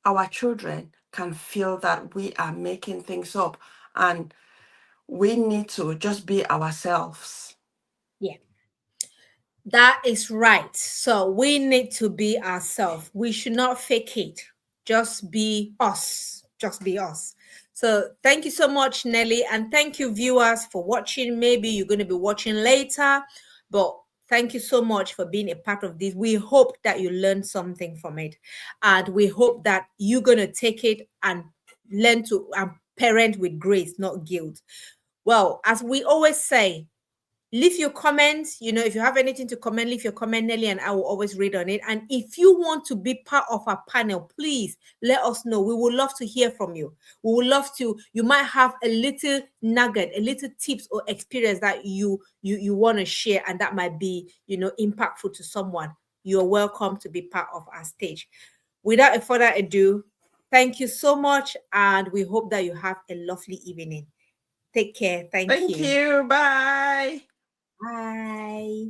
our children can feel that we are making things up, and we need to just be ourselves. yeah. That is right. So we need to be ourselves. We should not fake it. Just be us. Just be us. So thank you so much, Nelly. And thank you, viewers, for watching. Maybe you're going to be watching later, but thank you so much for being a part of this. We hope that you learned something from it. And we hope that you're going to take it and learn to parent with grace, not guilt. Well, as we always say, leave your comments. If you have anything to comment, leave your comment, Nelly, and I will always read on it. And if you want to be part of our panel, please let us know. We would love to hear from you. We would love to. You might have a little nugget, a little tips or experience that you want to share, and that might be impactful to someone. You're welcome to be part of our stage. Without a further ado, thank you so much, and we hope that you have a lovely evening. Take care. Thank Thank you. you. Bye. Bye.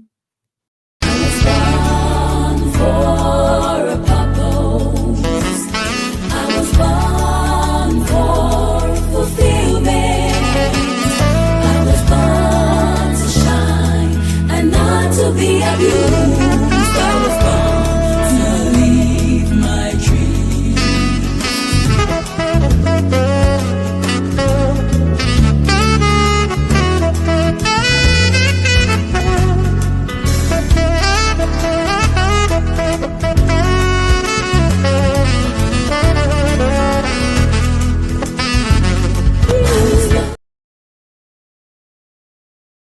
Born for a purpose. I was born for fulfillment. I was born to shine and not to be abused.